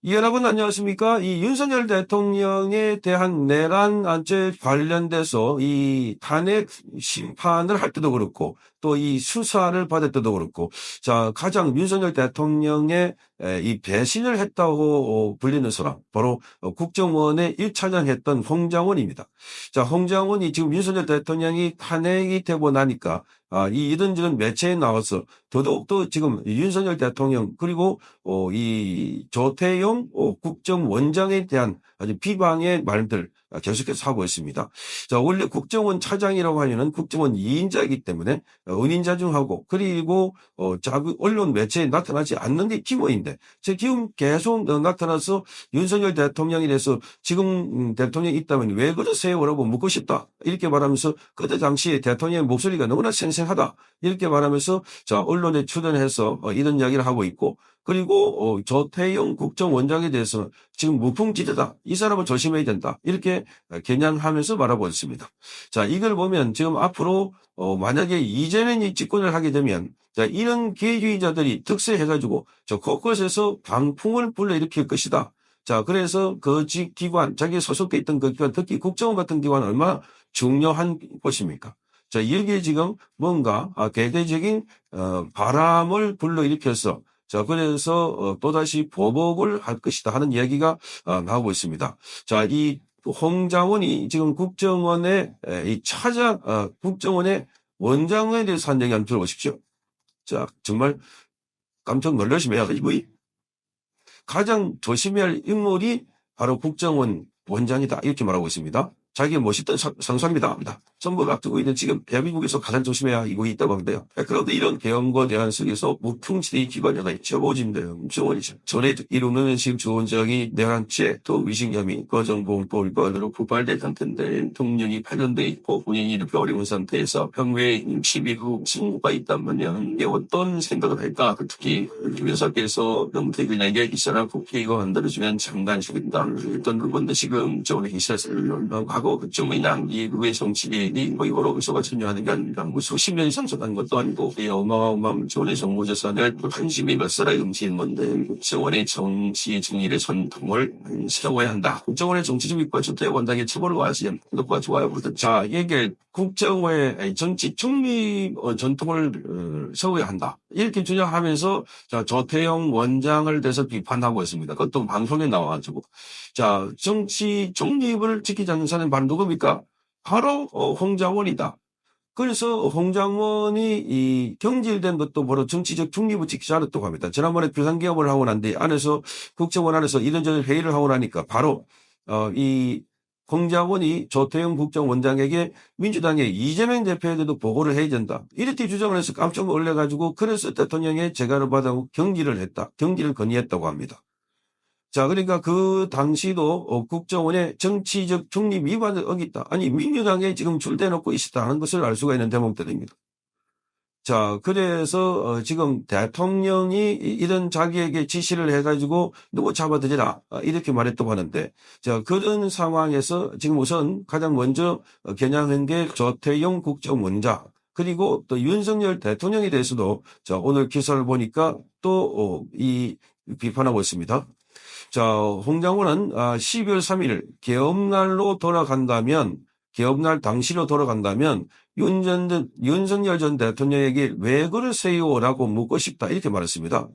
여러분 안녕하십니까? 이 윤석열 대통령에 대한 내란죄 관련돼서 이 탄핵 심판을 할 때도 그렇고 또 이 수사를 받을 때도 그렇고 자, 가장 윤석열 대통령의 이 배신을 했다고 불리는 사람 바로 국정원의 1차장 했던 홍장원입니다. 자, 홍장원이 지금 윤석열 대통령이 탄핵이 되고 나니까 이 이런저런 매체에 나와서 더더욱더 지금 윤석열 대통령 그리고 이 조태용 국정원장에 대한 아주 비방의 말들 계속해서 하고 있습니다. 자, 원래 국정원 차장이라고 하면은 국정원 2인자이기 때문에 은인자중하고 그리고 자국 언론 매체에 나타나지 않는 게 기본인데 지금 계속 나타나서 윤석열 대통령에 대해서 지금 대통령이 있다면 왜 그러세요라고 묻고 싶다 이렇게 말하면서 그때 당시에 대통령의 목소리가 너무나 생생하다 이렇게 말하면서 자 언론에 출연해서 이런 이야기를 하고 있고 그리고 조태용 국정원장에 대해서는 지금 무풍지대다. 이 사람은 조심해야 된다. 이렇게 겨냥하면서 말하고 있습니다. 자, 이걸 보면 지금 앞으로 만약에 이재명이 집권을 하게 되면 자, 이런 기회주의자들이 득세해가지고 저 곳곳에서 방풍을 불러일으킬 것이다. 자, 그래서 그 기관, 자기 소속돼 있던 그 기관, 특히 국정원 같은 기관은 얼마나 중요한 곳입니까? 자, 여기에 지금 뭔가 개개적인 바람을 불러일으켜서 자, 그래서 또다시 보복을 할 것이다 하는 이야기가 나오고 있습니다. 자, 이 홍장원이 지금 국정원의 이 차장, 국정원의 원장에 대해서 한 얘기 한번 들어보십시오. 자, 정말 깜짝 놀라시면 이분이 가장 조심해야 할 인물이 바로 국정원 원장이다. 이렇게 말하고 있습니다. 자기가 멋있던 상상입니다. 전부 앞두고 있는 지금 대한민국에서 가장 조심해야 이거 있다고 하는데요. 그런데 이런 개헌과 대안 속에서 무풍지대의 기관이 하나 있죠. 뭐지인데요. 정원이죠. 전에 이루는 지금 조원장이 내란죄 또 위증혐의 거정공법으로 부발된 상태인데 대통령이 파견돼 있고 본인이 이렇게 어려운 상태에서 평소에 12구 승무가 있다면 이게 어떤 생각을 할까? 특히 김 여사께서 명태균에게 이 사람 국회의원 만들어주면 장관식이다. 어떤 부분도 지금 저번에 있었어요. 과거 그쯤이나 이후의 정치인이 뭐 여러 부서가 참여하는 게 아니라 뭐 수십 년이 상속한 것도 아니고 어마어마한 전의 정부 재산을 관심이 몇 살에 음치는 건데 국정원의 정치 정의의 전통을 세워야 한다. 국정원의 정치적 입과 조태원 원장의 처벌을 와서 구독과 좋아요. 자, 이게 국정원의 정치 중립 전통을 세워야 한다. 이렇게 주장하면서 자, 조태용 원장을 대해서 비판하고 있습니다. 그것도 방송에 나와가지고. 자, 정치 중립을 지키자는 사람이 바로 누굽니까? 바로 홍장원이다. 그래서 홍장원이 이 경질된 것도 바로 정치적 중립을 지키지 않았다고 합니다. 지난번에 비상기업을 하고 난 뒤에 안에서 국정원 안에서 이런저런 회의를 하고 나니까 바로 이 홍장원이 조태용 국정원장에게 민주당의 이재명 대표에게도 보고를 해야 된다. 이렇게 주장을 해서 깜짝 놀래가지고 그래서 대통령의 재가를 받아 경질을 했다. 경질을 건의했다고 합니다. 자, 그러니까 그 당시도 국정원의 정치적 중립 위반을 어겼다. 아니, 민주당에 지금 줄대놓고 있었다는 것을 알 수가 있는 대목들입니다. 자, 그래서 지금 대통령이 이런 자기에게 지시를 해가지고 누구 잡아들이라 이렇게 말했다고 하는데 자, 그런 상황에서 지금 우선 가장 먼저 겨냥한 게 조태용 국정원장 그리고 또 윤석열 대통령에 대해서도 자, 오늘 기사를 보니까 또 이 비판하고 있습니다. 자, 홍장원은 12월 3일 개업날로 돌아간다면 개업날 당시로 돌아간다면 윤석열 전 대통령에게 왜 그러세요라고 묻고 싶다 이렇게 말했습니다.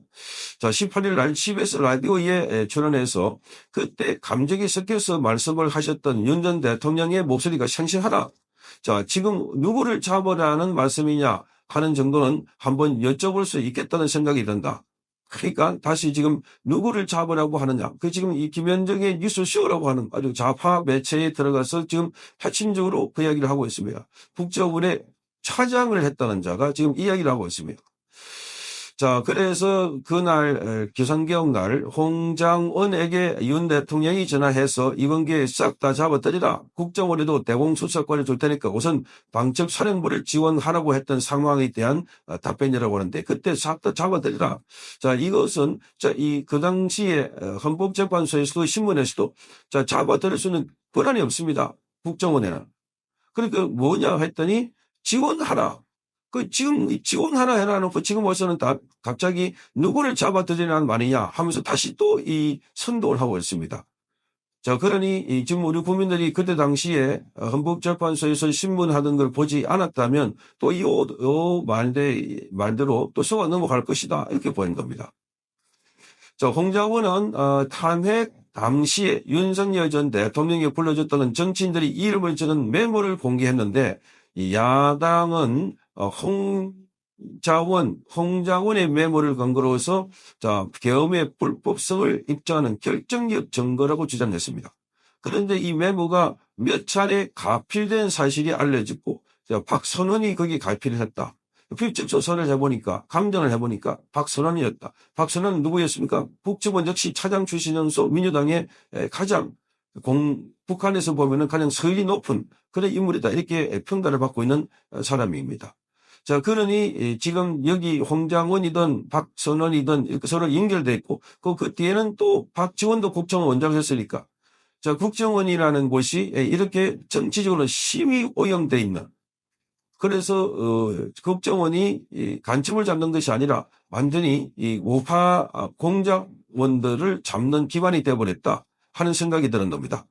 자, 18일 날 CBS 라디오에 출연해서 그때 감정이 섞여서 말씀을 하셨던 윤 전 대통령의 목소리가 생생하다. 자, 지금 누구를 잡으라는 말씀이냐 하는 정도는 한번 여쭤볼 수 있겠다는 생각이 든다. 그러니까 다시 지금 누구를 잡으라고 하느냐. 그 지금 이 김현정의 뉴스쇼라고 하는 아주 좌파 매체에 들어가서 지금 핵심적으로 그 이야기를 하고 있습니다. 국정원의 차장을 했다는 자가 지금 이야기를 하고 있습니다. 자, 그래서 그날 기상개혁 날 홍장원에게 윤 대통령이 전화해서 이번 기회에 싹 다 잡아들이라. 국정원에도 대공수사권을 줄 테니까 우선 방첩 사령부를 지원하라고 했던 상황에 대한 답변이라고 하는데 그때 싹 다 잡아들이라. 자, 이것은 그 당시에 헌법재판소에서도 신문에서도 자, 잡아들일 수는 권한이 없습니다. 국정원에는. 그러니까 뭐냐 했더니 지원하라. 지금 지원 하나 해놔놓고 지금 와서는 다 갑자기 누구를 잡아들이라는 말이냐 하면서 다시 또 이 선동을 하고 있습니다. 자, 그러니 지금 우리 국민들이 그때 당시에 헌법재판소에서 신문하던 걸 보지 않았다면 또 이 말대로 또 속아 넘어갈 것이다. 이렇게 보이는 겁니다. 자, 홍장원은 탄핵 당시에 윤석열 전 대통령이 불러줬다는 정치인들이 이름을 적은 메모를 공개했는데 이 야당은 홍장원의 메모를 근거로서 자, 계엄의 불법성을 입증하는 결정적 증거라고 주장했습니다. 그런데 이 메모가 몇 차례 가필된 사실이 알려졌고 박선원이 거기 가필을 했다. 필적 조사를 해보니까 감정을 해보니까 박선원이었다. 박선원은 누구였습니까? 국정원 역시 차장 출신으로서 민주당의 가장 북한에서 보면은 가장 서열이 높은 그런 인물이다. 이렇게 평가를 받고 있는 사람입니다. 자, 그러니 지금 여기 홍장원이든 박선원이든 이렇게 서로 연결돼 있고 그 뒤에는 또 박지원도 국정원 원장을 했으니까 자, 국정원이라는 곳이 이렇게 정치적으로 심히 오염돼 있는 그래서 국정원이 간첩을 잡는 것이 아니라 완전히 이 우파 공작원들을 잡는 기관이 되어버렸다 하는 생각이 드는 겁니다.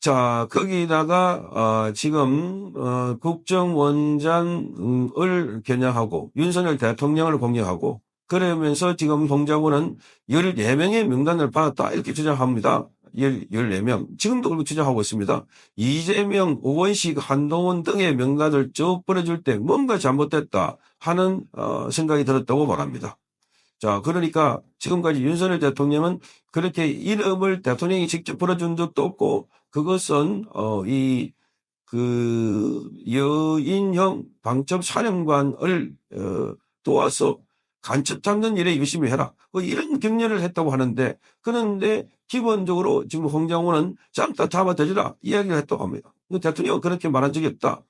자, 거기다가 지금 국정원장을 겨냥하고 윤석열 대통령을 공격하고 그러면서 지금 홍장원은 14명의 명단을 받았다 이렇게 주장합니다. 14명. 지금도 그렇게 주장하고 있습니다. 이재명, 오원식, 한동훈 등의 명단을 쭉 뿌려줄 때 뭔가 잘못됐다 하는 생각이 들었다고 말합니다. 자, 그러니까 지금까지 윤석열 대통령은 그렇게 이름을 대통령이 직접 불러준 적도 없고 그것은 여인형 방첩 사령관을 도와서 간첩 잡는 일에 열심히 해라. 이런 격려를 했다고 하는데 그런데 기본적으로 지금 홍장원은 짱다 잡아대주라 이야기를 했다고 합니다. 대통령은 그렇게 말한 적이 없다.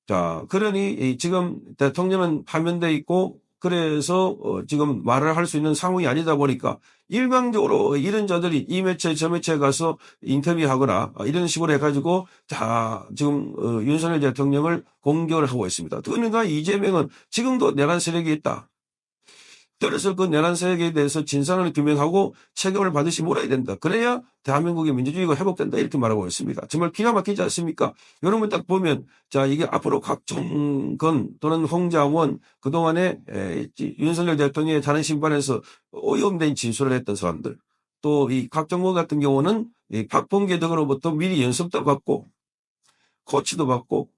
자, 그러니 지금 대통령은 파면돼 있고 그래서 지금 말을 할 수 있는 상황이 아니다 보니까 일방적으로 이런 자들이 이 매체 저 매체에 가서 인터뷰하거나 이런 식으로 해가지고 다 지금 윤석열 대통령을 공격을 하고 있습니다. 그러니까 이재명은 지금도 내란 세력이 있다. 그래서 그 내란 세력에 대해서 진상을 규명하고 책임을 반드시 물어야 된다. 그래야 대한민국의 민주주의가 회복된다. 이렇게 말하고 있습니다. 정말 기가 막히지 않습니까? 여러분 딱 보면 자 이게 앞으로 각종건 또는 홍장원 그동안에 윤석열 대통령의 자는 심판에서 오염된 진술을 했던 사람들 또 이 각종건 같은 경우는 이 박범계 등으로부터 미리 연습도 받고 코치도 받고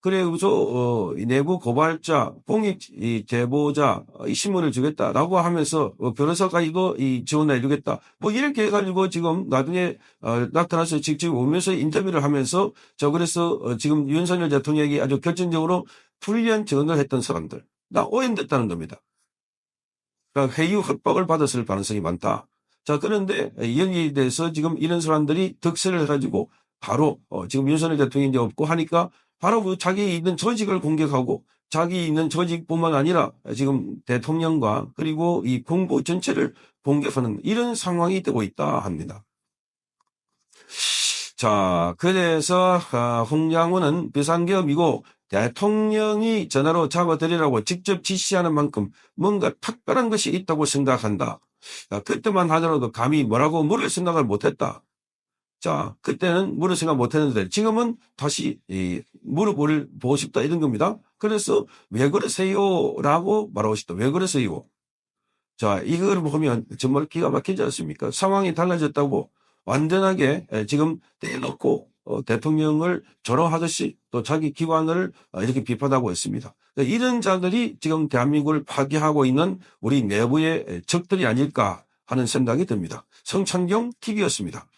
그래서 내부 고발자, 공익 제보자 이 신문을 주겠다라고 하면서 변호사까지도 지원을 해주겠다. 뭐 이렇게 해가지고 지금 나중에 나타나서 직접 오면서 인터뷰를 하면서 그래서 지금 윤석열 대통령이 아주 결정적으로 불리한 증언을 했던 사람들 나 오염됐다는 겁니다. 그러니까 회유 협박을 받았을 가능성이 많다. 자, 그런데 여기에 대해서 지금 이런 사람들이 득세를 해가지고 바로 지금 윤석열 대통령이 이제 없고 하니까 바로 그 자기 있는 조직을 공격하고 자기 있는 조직뿐만 아니라 지금 대통령과 그리고 이 공보 전체를 공격하는 이런 상황이 되고 있다 합니다. 자, 그래서 홍장원은 비상계엄이고 대통령이 전화로 잡아들이라고 직접 지시하는 만큼 뭔가 특별한 것이 있다고 생각한다. 그때만 하더라도 감히 뭐라고 물을 생각을 못했다. 자, 그때는 물을 생각 못했는데 지금은 다시 물어보고 싶다 이런 겁니다. 그래서 왜 그러세요? 라고 말하고 싶다. 왜 그러세요? 자, 이걸 보면 정말 기가 막히지 않습니까? 상황이 달라졌다고 완전하게 지금 대놓고 대통령을 조롱하듯이 또 자기 기관을 이렇게 비판하고 있습니다. 이런 자들이 지금 대한민국을 파괴하고 있는 우리 내부의 적들이 아닐까 하는 생각이 듭니다. 성찬경 TV였습니다.